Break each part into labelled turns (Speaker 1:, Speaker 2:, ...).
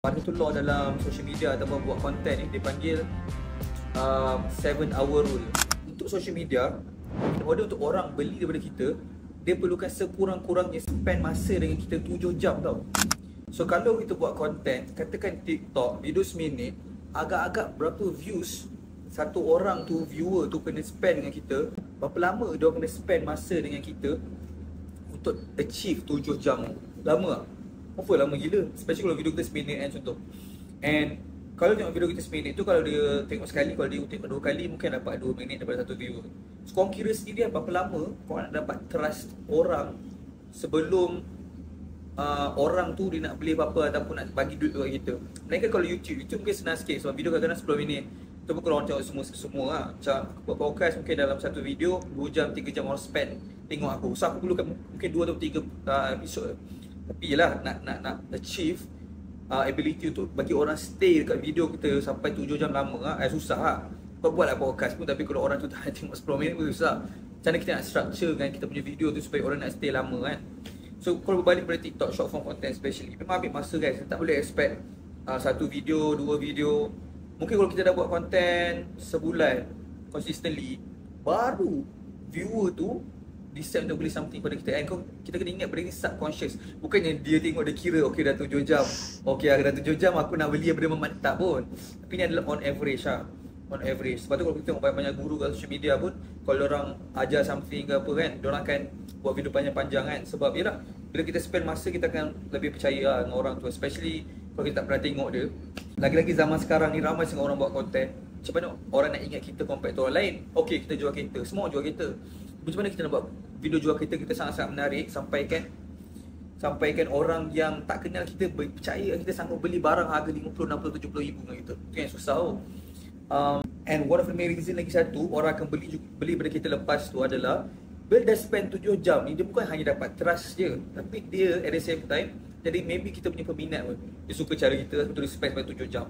Speaker 1: Ada tu law dalam social media ataupun buat konten ni, dia panggil 7 hour rule. Untuk social media, in order untuk orang beli daripada kita, dia perlukan sekurang-kurangnya spend masa dengan kita 7 jam tau. So kalau kita buat konten, katakan TikTok, video seminit, agak-agak berapa views satu orang tu, viewer tu kena spend dengan kita, berapa lama dia kena spend masa dengan kita untuk achieve 7 jam. Lama tak? Apa lama gila, especially kalau video kita seminit kan contoh. And kalau tengok video kita seminit tu, kalau dia tengok sekali, kalau dia tengok 2 kali, mungkin dapat 2 minit daripada satu viewer. So korang kira sendiri berapa lama korang nak dapat trust orang sebelum orang tu dia nak beli apa-apa ataupun nak bagi duit kepada kita. Melainkan kalau YouTube mungkin senang sikit sebab video kadang-kadang 10 minit. Tu pun kalau orang tengok semua lah. Macam aku buat podcast mungkin dalam satu video 2 jam, 3 jam orang spend tengok aku. So aku perlukan mungkin 2 atau 3 episod. Tapi lah nak achieve ability untuk bagi orang stay dekat video kita sampai 7 jam lama lah, susah lah. Kau buat lah podcast pun, tapi kalau orang tu tak tengok 10 minit pun susah. Macam mana kita nak structure kan kita punya video tu supaya orang nak stay lama kan. So kalau berbalik pada TikTok, short form content especially, memang ambil masa guys. Tak boleh expect satu video, 2 video. Mungkin kalau kita dah buat konten sebulan consistently, baru viewer tu decide untuk beli something pada kita. And kita kena ingat benda ni subconscious. Bukannya dia tengok, dia kira okay dah 7 jam, okay dah 7 jam aku nak beli benda memantap pun. Tapi ni adalah on average lah, on average. Sebab tu kalau kita tengok banyak guru kat social media pun, kalau orang ajar something ke apa kan, diorang akan buat video panjang-panjang kan. Sebab yalah, bila kita spend masa, kita akan lebih percaya lah dengan orang tu. Especially kalau kita tak pernah tengok dia. Lagi-lagi zaman sekarang ni ramai sangat orang buat konten. Macam mana orang nak ingat kita compare tu orang lain? Okay, kita jual kereta, semua jual kereta. Macam mana kita nak buat video jual kereta kita sangat-sangat menarik, sampaikan orang yang tak kenal kita percaya kita sanggup beli barang harga 50, 60, 70 ribu dengan kita. Itu yang susah tau. And one of the main reason lagi satu orang akan beli pada kita lepas tu adalah bila dah spend 7 jam ni, dia bukan hanya dapat trust je, tapi dia at the same time, jadi maybe kita punya peminat pun, dia suka cara kita untuk spend sampai 7 jam.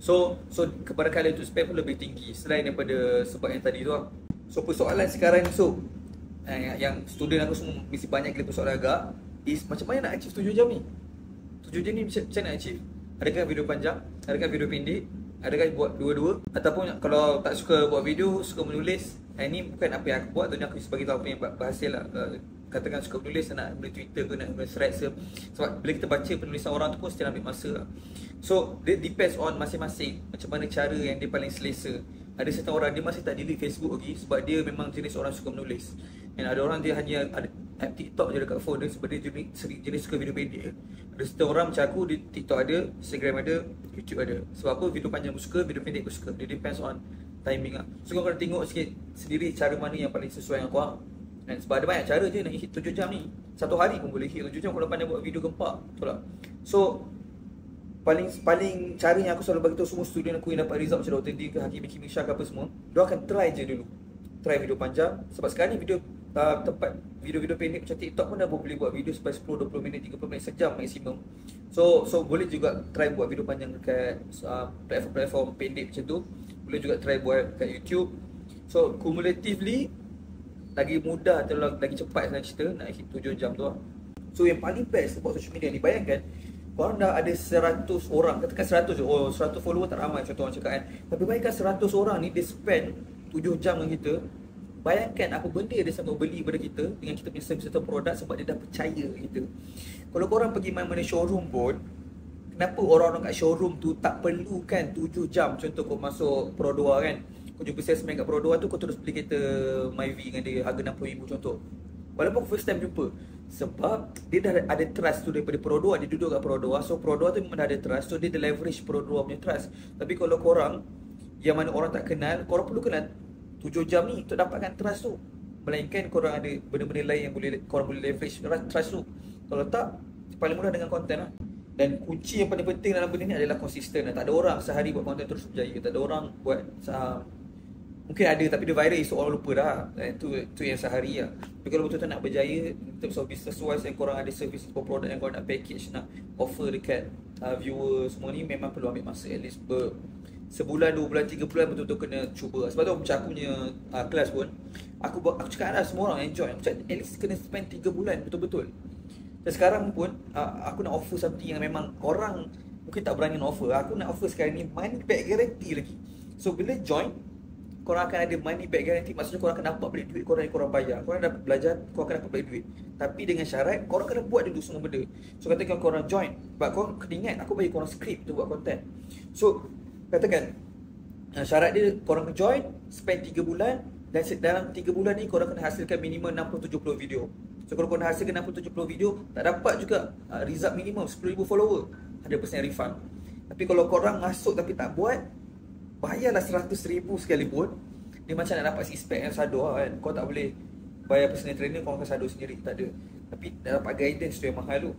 Speaker 1: So kepada kalian tu spend pun lebih tinggi selain daripada sebab yang tadi tu lah. So persoalan sekarang ni yang student aku semua mesti banyak gila persoalan agak is macam mana nak achieve 7 jam ni? 7 jam ni macam nak achieve? Adakah video panjang? Adakah video pendek? Adakah buat dua-dua? Ataupun kalau tak suka buat video, suka menulis, ini bukan apa yang aku buat, tu aku bagi tahu apa yang berhasil lah. Katakan suka menulis, nak beli Twitter ke, nak beli threads ke. Sebab bila kita baca penulisan orang tu pun mesti ambil masa lah. So it depends on masing-masing macam mana cara yang dia paling selesa. Ada certain orang dia masih tak delete Facebook lagi sebab dia memang jenis orang suka menulis. Dan ada orang dia hanya ada TikTok je dekat phone dia sebab dia jenis suka video pendek. Ada certain orang macam aku, di TikTok ada, Instagram ada, YouTube ada. Sebab apa? Video panjang pun suka, video pendek pun suka. Dia depends on timing lah. So korang kena tengok sikit sendiri cara mana yang paling sesuai dengan korang. Dan sebab ada banyak cara je nak hit 7 jam ni. Satu hari pun boleh hit 7 jam kalau pandai buat video gempak. Betul tak? So paling cara yang aku selalu bagi tahu semua student aku yang dapat result macam Dr. D ke Hakim Syah ke apa semua, dia akan try je dulu. Try video panjang. Sebab sekarang ni video tempat video-video pendek macam TikTok pun dah boleh buat video sampai 10, 20 minit, 30 minit, sejam maksimum. So boleh juga try buat video panjang dekat platform pendek macam tu. Boleh juga try buat kat YouTube. So cumulatively lagi mudah atau lagi cepat senang cerita nak hit 7 jam tu lah. So yang paling best buat social media ni, bayangkan korang dah ada 100 orang, katakan 100 je, 100 follower tak ramai contoh orang cakap kan. Tapi bayangkan 100 orang ni dia spend 7 jam dengan kita. Bayangkan apa benda dia sanggup beli pada kita dengan kita punya service atau produk sebab dia dah percaya kita. Kalau korang pergi main-main showroom pun, kenapa orang-orang kat showroom tu tak perlukan 7 jam? Contoh kau masuk Pro2 kan, kau jumpa salesman kat Pro2 tu, kau terus beli kereta Myvi dengan dia harga 60,000 contoh. Walaupun first time jumpa, sebab dia dah ada trust tu daripada Pro2, dia duduk kat Pro2. So Pro2 tu memang dah ada trust, so dia dah leverage Pro2 punya trust. Tapi kalau korang yang mana orang tak kenal, korang perlu kenal 7 jam ni untuk dapatkan trust tu. Melainkan korang ada benda-benda lain yang korang boleh leverage trust tu. Kalau tak, paling mudah dengan konten lah. Dan kunci yang paling penting dalam benda ni adalah konsisten lah. Tak ada orang sehari buat konten terus berjaya. Tak ada orang buat mungkin ada tapi dia viral, so orang lupa dah. Itu yang sehari lah. Tapi kalau betul-betul nak berjaya in terms of business wise, yang korang ada service atau produk yang korang nak package, nak offer dekat viewer semua ni, memang perlu ambil masa at least sebulan, 2 bulan, 3 bulan betul-betul kena cuba. Sebab tu macam aku punya kelas pun, aku cakap lah semua orang enjoy. Macam at least kena spend 3 bulan betul-betul. Dan sekarang pun aku nak offer something yang memang orang mungkin tak berani nak offer. Aku nak offer sekarang ni money back guarantee lagi. So bila join, korang akan ada money back guarantee. Maksudnya korang akan dapat balik duit korang yang korang bayar. Korang dapat belajar, korang akan dapat balik duit. Tapi dengan syarat korang kena buat dulu semua benda. So katakan korang join, but korang kena ingat aku bagi korang script untuk buat content. So katakan syarat dia korang join, spend 3 bulan, dan dalam 3 bulan ni korang kena hasilkan minimum 60-70 video. So kalau korang hasilkan 60-70 video, tak dapat juga result minimum 10,000 follower, 100% refund. Tapi kalau korang masuk tapi tak buat, bayarlah 100,000 sekalipun, dia macam nak dapat six pack yang sado kan. Kau tak boleh bayar personal trainer, kau akan sado sendiri, tak ada. Tapi dah dapat guidance tu yang mahal tu.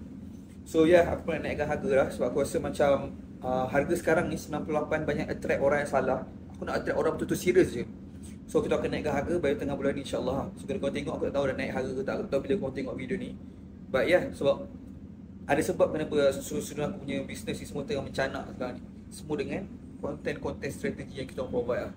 Speaker 1: So aku nak naikkan harga lah. Sebab aku rasa macam harga sekarang ni 98 banyak attract orang yang salah. Aku nak attract orang betul-betul serius je. So kita akan naikkan harga by tengah bulan ni insyaAllah. So kalau kau tengok, aku tak tahu dah naik harga ke tak. Aku tak tahu bila kau tengok video ni. But sebab ada sebab kenapa sudah aku punya business ni semua tengah mencanak sekarang ni. Semua dengan konten-konten strategi yang kita provide lah.